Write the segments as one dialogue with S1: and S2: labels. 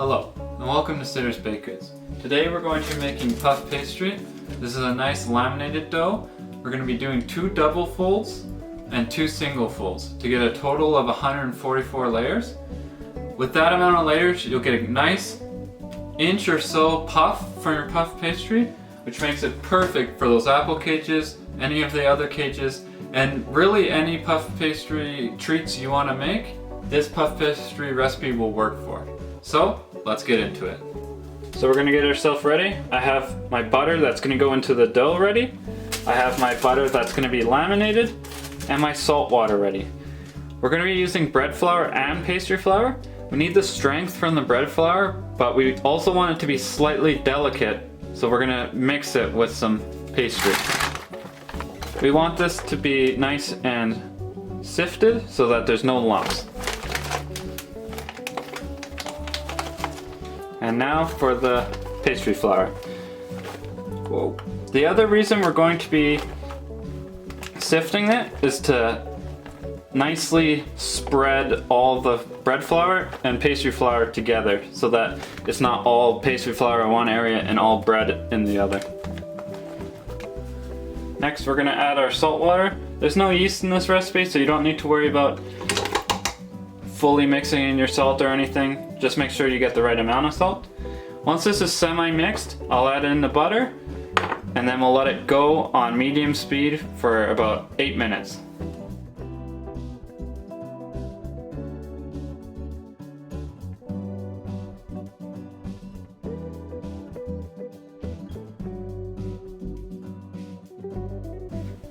S1: Hello, and welcome to Sitter's Baked Goods. Today we're going to be making puff pastry. This is a nice laminated dough. We're going to be doing 2 double folds and 2 single folds to get a total of 144 layers. With that amount of layers, you'll get a nice inch or so puff from your puff pastry, which makes it perfect for those apple cages, any of the other cages, and really any puff pastry treats you want to make. This puff pastry recipe will work for. So let's get into it. So we're going to get ourselves ready. I have my butter that's going to go into the dough ready. I have my butter that's going to be laminated, and my salt water ready. We're going to be using bread flour and pastry flour. We need the strength from the bread flour, but we also want it to be slightly delicate, so we're going to mix it with some pastry. We want this to be nice and sifted so that there's no lumps. And now for the pastry flour. Whoa. The other reason we're going to be sifting it is to nicely spread all the bread flour and pastry flour together so that it's not all pastry flour in one area and all bread in the other. Next we're going to add our salt water. There's no yeast in this recipe, so you don't need to worry about fully mixing in your salt or anything. Just make sure you get the right amount of salt. Once this is semi-mixed, I'll add in the butter, and then we'll let it go on medium speed for about 8 minutes.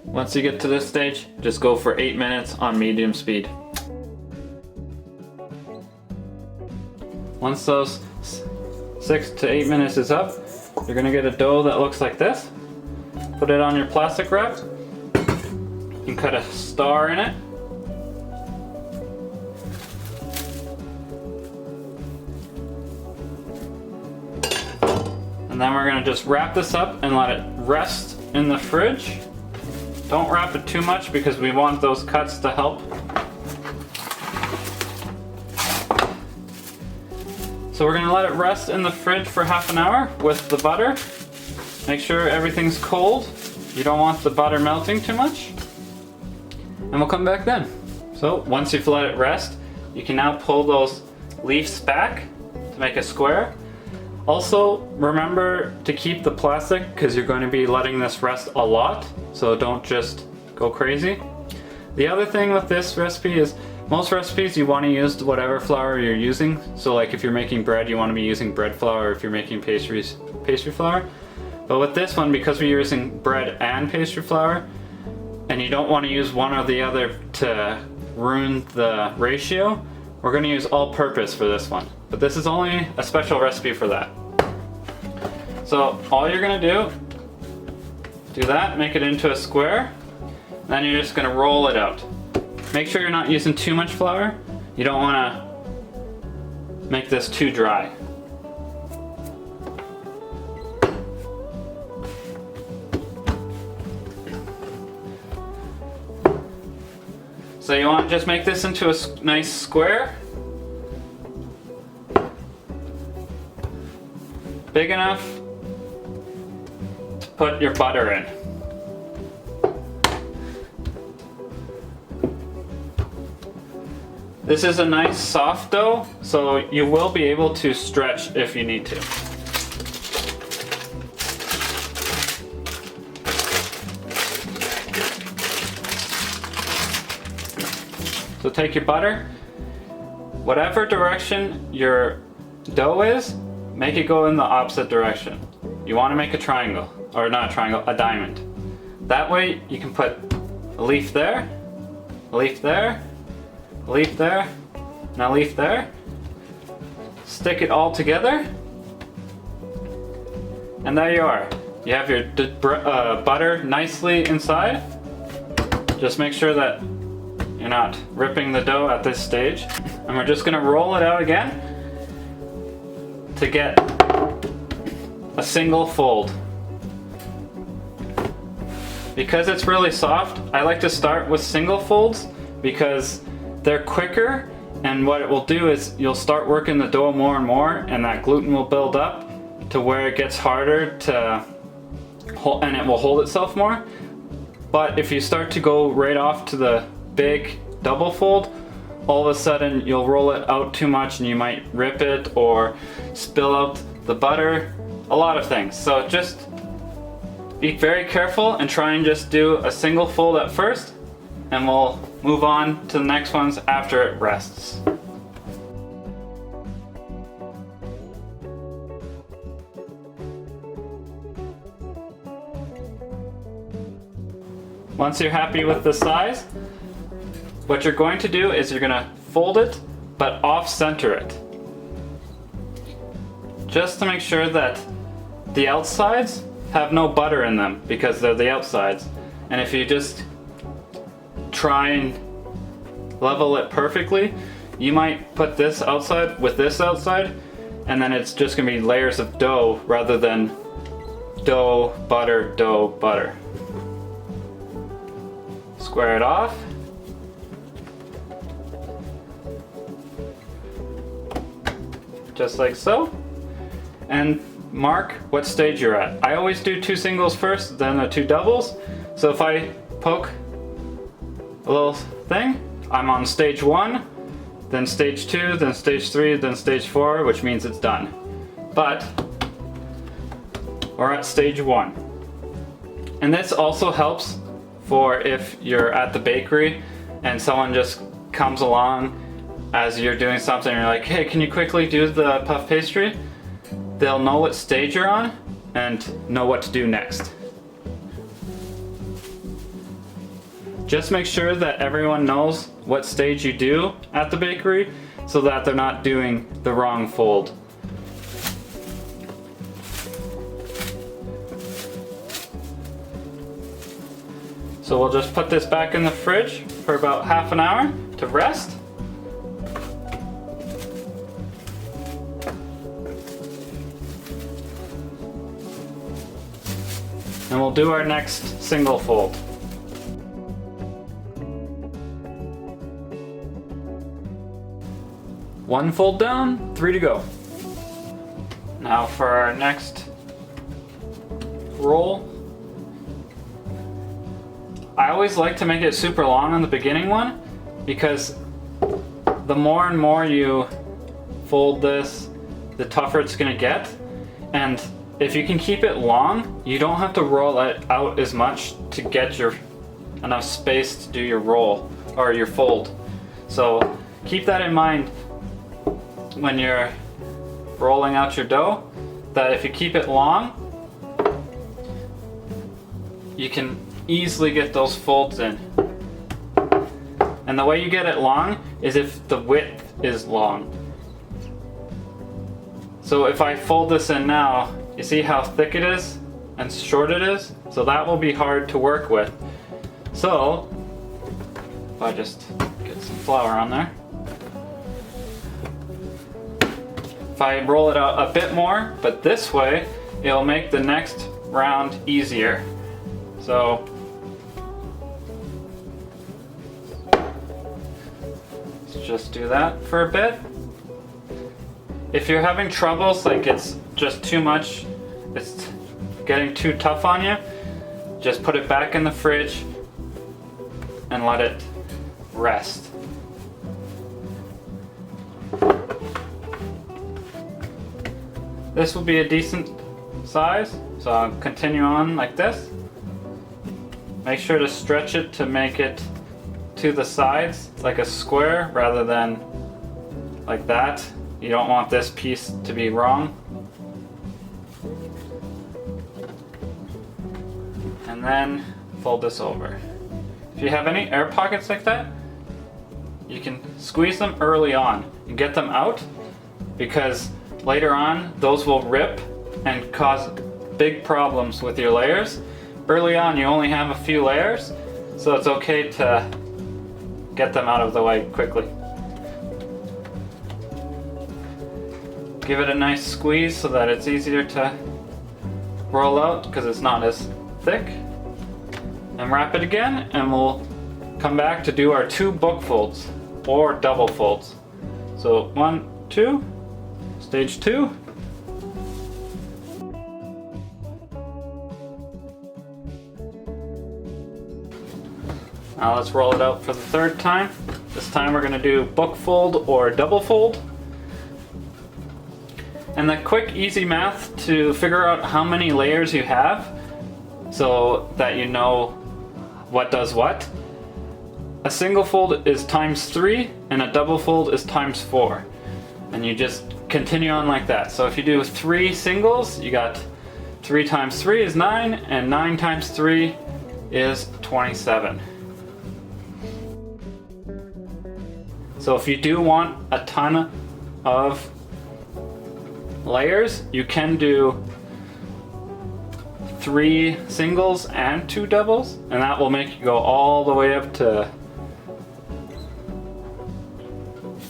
S1: Once you get to this stage, just go for 8 minutes on medium speed. Once those 6 to 8 minutes is up, you're going to get a dough that looks like this. Put it on your plastic wrap. You can cut a star in it. And then we're going to just wrap this up and let it rest in the fridge. Don't wrap it too much because we want those cuts to help. So we're going to let it rest in the fridge for half an hour with the butter. Make sure everything's cold. You don't want the butter melting too much. And we'll come back then. So once you've let it rest, you can now pull those leaves back to make a square. Also, remember to keep the plastic because you're going to be letting this rest a lot. So don't just go crazy. The other thing with this recipe is most recipes you want to use whatever flour you're using. So like if you're making bread, you want to be using bread flour. If you're making pastries, pastry flour. But with this one, because we're using bread and pastry flour, and you don't want to use one or the other to ruin the ratio, we're going to use all-purpose for this one. But this is only a special recipe for that. So all you're going to do that, make it into a square, then you're just going to roll it out. Make sure you're not using too much flour. You don't want to make this too dry. So you want to just make this into a nice square. Big enough to put your butter in. This is a nice soft dough, so you will be able to stretch if you need to. So take your butter, whatever direction your dough is, make it go in the opposite direction. You want to make a triangle, or not a triangle, a diamond. That way you can put a leaf there, a leaf there, a leaf there, and a leaf there. Stick it all together, and there you are. You have your butter nicely inside. Just make sure that you're not ripping the dough at this stage. And we're just going to roll it out again to get a single fold. Because it's really soft, I like to start with single folds because they're quicker And what it will do is you'll start working the dough more and more, and that gluten will build up to where it gets harder to hold, and it will hold itself more. But if you start to go right off to the big double fold, all of a sudden you'll roll it out too much and you might rip it or spill out the butter, a lot of things. So just be very careful and try and just do a single fold at first, and we'll move on to the next ones after it rests. Once you're happy with the size, what you're going to do is you're going to fold it, but off-center it. Just to make sure that the outsides have no butter in them, because they're the outsides. And if you just try and level it perfectly, you might put this outside with this outside, and then it's just going to be layers of dough rather than dough, butter, dough, butter. Square it off. Just like so. And mark what stage you're at. I always do 2 singles first, then the 2 doubles. So if I poke a little thing, I'm on stage 1, then stage 2, then stage 3, then stage 4, which means it's done. But we're at stage 1. And this also helps for if you're at the bakery and someone just comes along as you're doing something and you're like, hey, can you quickly do the puff pastry? They'll know what stage you're on and know what to do next. Just make sure that everyone knows what stage you do at the bakery so that they're not doing the wrong fold. So we'll just put this back in the fridge for about half an hour to rest. And we'll do our next single fold. One fold down, 3 to go. Now for our next roll. I always like to make it super long on the beginning one, because the more and more you fold this, the tougher it's gonna get. And if you can keep it long, you don't have to roll it out as much to get enough space to do your roll or your fold. So keep that in mind when you're rolling out your dough, that if you keep it long, you can easily get those folds in. And the way you get it long is if the width is long. So if I fold this in now, you see how thick it is and short it is? So that will be hard to work with. So if I just get some flour on there. If I roll it out a bit more, but this way, it'll make the next round easier. So let's just do that for a bit. If you're having troubles, like it's just too much, it's getting too tough on you, just put it back in the fridge and let it rest. This will be a decent size, so I'll continue on like this. Make sure to stretch it to make it to the sides like a square rather than like that. You don't want this piece to be wrong. And then fold this over. If you have any air pockets like that, you can squeeze them early on and get them out, because later on those will rip and cause big problems with your layers. Early on you only have a few layers, so it's okay to get them out of the way quickly. Give it a nice squeeze so that it's easier to roll out because it's not as thick. And wrap it again, and we'll come back to do our 2 book folds or double folds. So 1, 2, stage 2. Now let's roll it out for the third time. This time we're going to do book fold or double fold. And the quick, easy math to figure out how many layers you have so that you know what does what. A single fold is times 3 and a double fold is times 4. And you just continue on like that. So if you do 3 singles, you got 3 times 3 is 9 and 9 times 3 is 27. So if you do want a ton of layers, you can do 3 singles and 2 doubles, and that will make you go all the way up to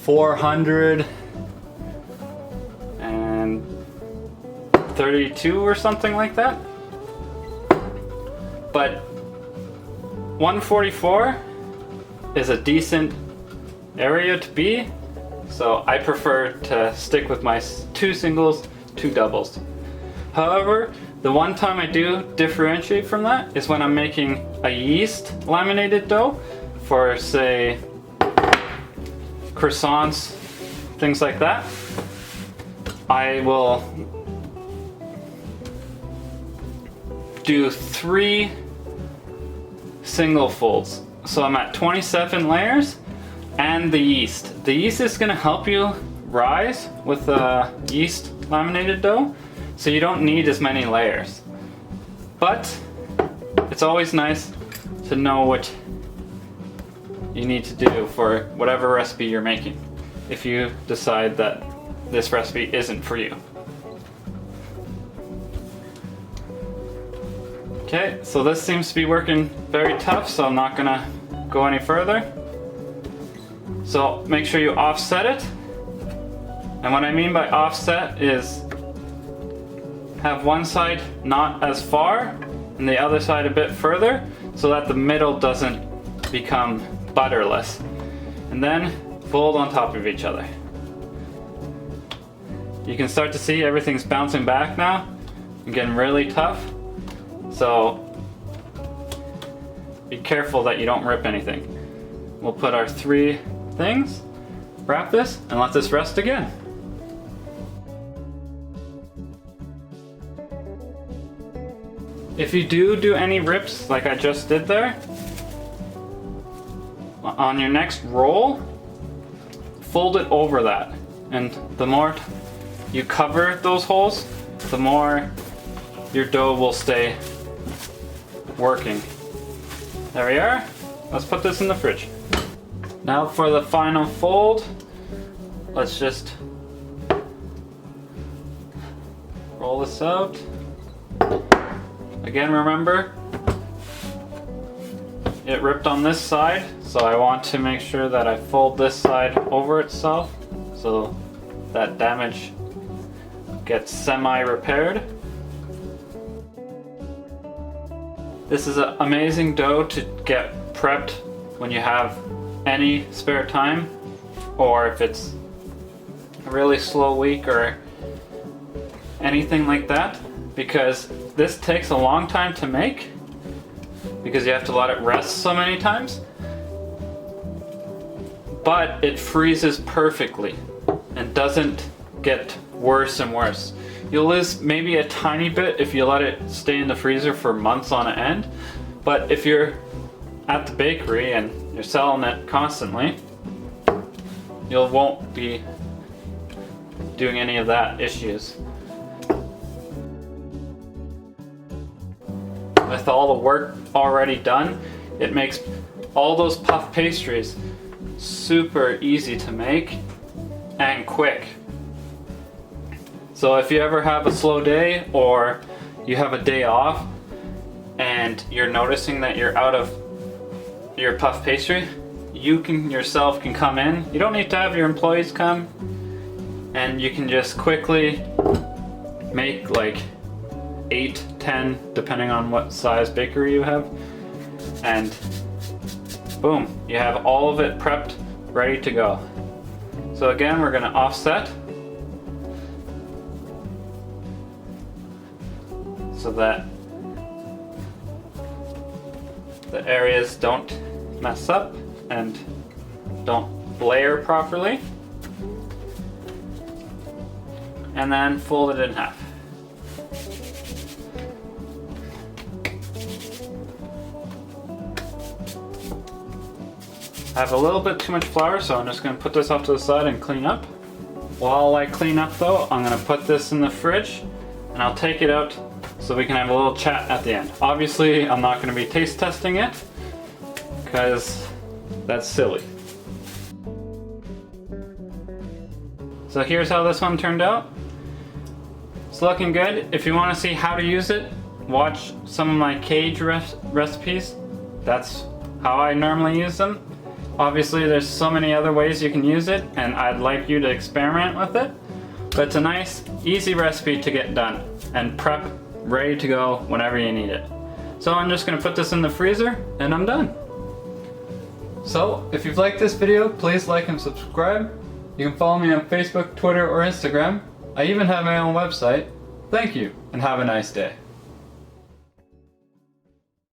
S1: 432 or something like that. But 144 is a decent area to be, so I prefer to stick with my 2 singles, 2 doubles. However, the one time I do differentiate from that is when I'm making a yeast laminated dough for, say, croissants, things like that. I will do 3 single folds. So I'm at 27 layers. And the yeast. The yeast is going to help you rise with the yeast laminated dough, so you don't need as many layers. But it's always nice to know what you need to do for whatever recipe you're making, if you decide that this recipe isn't for you. Okay, so this seems to be working very tough, so I'm not going to go any further. So make sure you offset it. And what I mean by offset is have one side not as far and the other side a bit further so that the middle doesn't become butterless. And then fold on top of each other. You can start to see everything's bouncing back now and getting really tough. So be careful that you don't rip anything. We'll put our 3 things, wrap this, and let this rest again. If you do any rips like I just did there, on your next roll, fold it over that. And the more you cover those holes, the more your dough will stay working. There we are. Let's put this in the fridge. Now for the final fold, let's just roll this out. Again, remember, it ripped on this side, so I want to make sure that I fold this side over itself so that damage gets semi-repaired. This is an amazing dough to get prepped when you have any spare time, or if it's a really slow week or anything like that, because this takes a long time to make because you have to let it rest so many times, but it freezes perfectly and doesn't get worse and worse. You'll lose maybe a tiny bit if you let it stay in the freezer for months on end, but if you're at the bakery and you're selling it constantly, you won't be doing any of that issues. With all the work already done, it makes all those puff pastries super easy to make and quick. So if you ever have a slow day or you have a day off and you're noticing that you're out of your puff pastry, you can yourself can come in. You don't need to have your employees come, and you can just quickly make like 8, 10, depending on what size bakery you have, and boom, you have all of it prepped, ready to go. So So again, we're going to offset so that the areas don't mess up and don't layer properly. And then fold it in half. I have a little bit too much flour, so I'm just going to put this off to the side and clean up. While I clean up though, I'm going to put this in the fridge and I'll take it out so we can have a little chat at the end. Obviously, I'm not going to be taste testing it because that's silly. So here's how this one turned out. It's looking good. If you want to see how to use it, watch some of my cage recipes. That's how I normally use them. Obviously, there's so many other ways you can use it, and I'd like you to experiment with it. But it's a nice, easy recipe to get done and prep, ready to go whenever you need it. So I'm just going to put this in the freezer, and I'm done. So, if you've liked this video, please like and subscribe. You can follow me on Facebook, Twitter, or Instagram. I even have my own website. Thank you, and have a nice day.